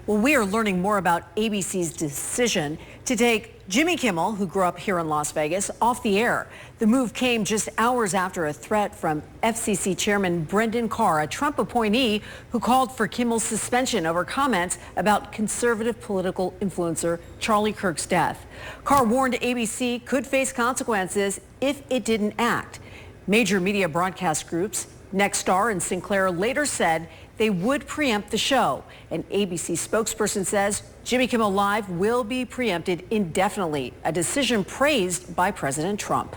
Well, we are learning more about ABC's decision to take Jimmy Kimmel, who grew up here in Las Vegas, off the air. The move came just hours after a threat from FCC Chairman Brendan Carr, a Trump appointee who called for Kimmel's suspension over comments about conservative political influencer Charlie Kirk's death. Carr warned ABC could face consequences if it didn't act. Major media broadcast groups, Nexstar and Sinclair, later said they would preempt the show. An ABC spokesperson says Jimmy Kimmel Live will be preempted indefinitely, a decision praised by President Trump.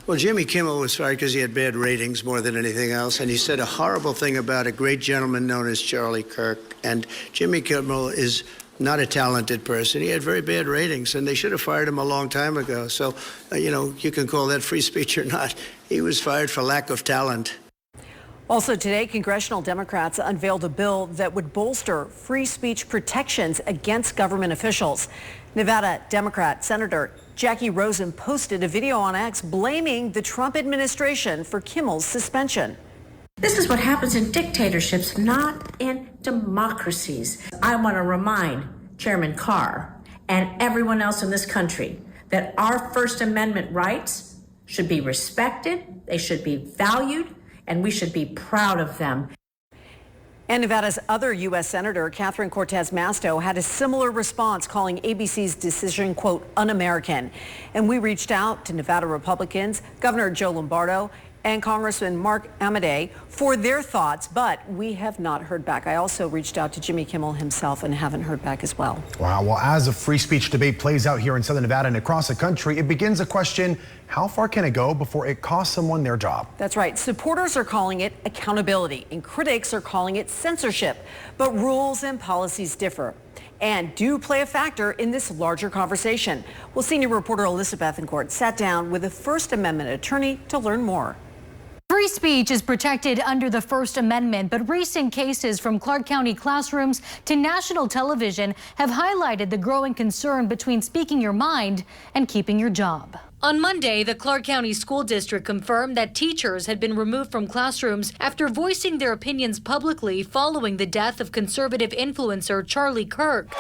Well, Jimmy Kimmel was fired because he had bad ratings more than anything else, and he said a horrible thing about a great gentleman known as Charlie Kirk. And Jimmy Kimmel is not a talented person. He had very bad ratings, and they should have fired him a long time ago. So, you can call that free speech or not. He was fired for lack of talent. Also today, congressional Democrats unveiled a bill that would bolster free speech protections against government officials. Nevada Democrat Senator Jackie Rosen posted a video on X blaming the Trump administration for Kimmel's suspension. This is what happens in dictatorships, not in democracies. I want to remind Chairman Carr and everyone else in this country that our First Amendment rights should be respected, they should be valued, and we should be proud of them. And Nevada's other U.S. Senator, Catherine Cortez Masto, had a similar response, calling ABC's decision, quote, un-American. And we reached out to Nevada Republicans, Governor Joe Lombardo, and Congressman Mark Amodei for their thoughts, but we have not heard back. I also reached out to Jimmy Kimmel himself and haven't heard back as well. Wow. Well, as the free speech debate plays out here in Southern Nevada and across the country, it begins a question: how far can it go before it costs someone their job? That's right. Supporters are calling it accountability, and critics are calling it censorship. But rules and policies differ and do play a factor in this larger conversation. Well, senior reporter Alyssa Bethencourt sat down with a First Amendment attorney to learn more. Free speech is protected under the First Amendment, but recent cases from Clark County classrooms to national television have highlighted the growing concern between speaking your mind and keeping your job. On Monday, the Clark County School District confirmed that teachers had been removed from classrooms after voicing their opinions publicly following the death of conservative influencer Charlie Kirk.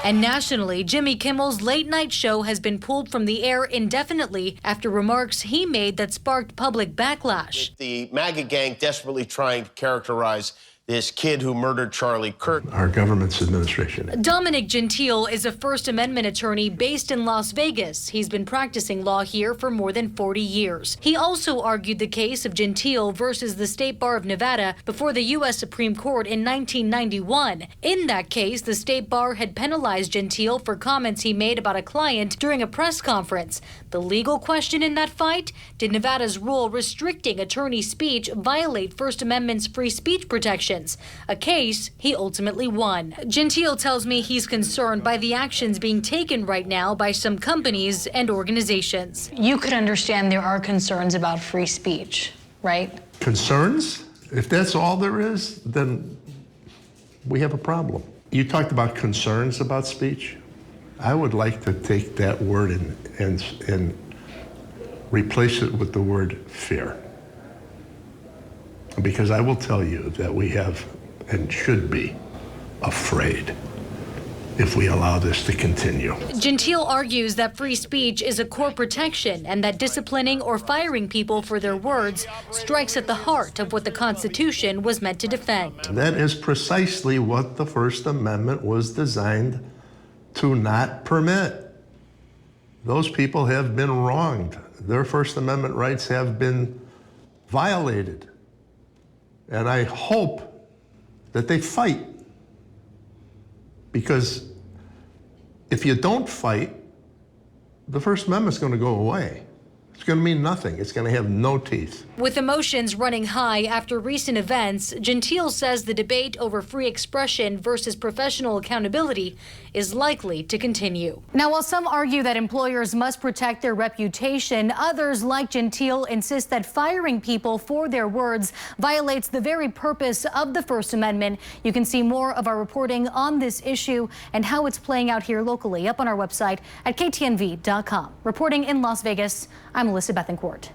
And nationally, Jimmy Kimmel's late-night show has been pulled from the air indefinitely after remarks he made that sparked public backlash. The MAGA gang desperately trying to characterize this kid who murdered Charlie Kirk. Our government's administration. Dominic Gentile is a First Amendment attorney based in Las Vegas. He's been practicing law here for more than 40 years. He also argued the case of Gentile versus the State Bar of Nevada before the U.S. Supreme Court in 1991. In that case, the State Bar had penalized Gentile for comments he made about a client during a press conference. The legal question in that fight: did Nevada's rule restricting attorney speech violate First Amendment's free speech protections? A case he ultimately won. Gentile tells me he's concerned by the actions being taken right now by some companies and organizations. You could understand there are concerns about free speech, right? Concerns? If that's all there is, then we have a problem. You talked about concerns about speech. I would like to take that word and replace it with the word fear. Because I will tell you that we have and should be afraid if we allow this to continue. Gentile argues that free speech is a core protection and that disciplining or firing people for their words strikes at the heart of what the Constitution was meant to defend. That is precisely what the First Amendment was designed to not permit. Those people have been wronged. Their First Amendment rights have been violated. And I hope that they fight, because if you don't fight, the First Amendment's going to go away. It's going to mean nothing. It's going to have no teeth. With emotions running high after recent events, Gentile says the debate over free expression versus professional accountability is likely to continue. Now, while some argue that employers must protect their reputation, others, like Gentile, insist that firing people for their words violates the very purpose of the First Amendment. You can see more of our reporting on this issue and how it's playing out here locally up on our website at ktnv.com. Reporting in Las Vegas, I'm Alyssa Bethencourt.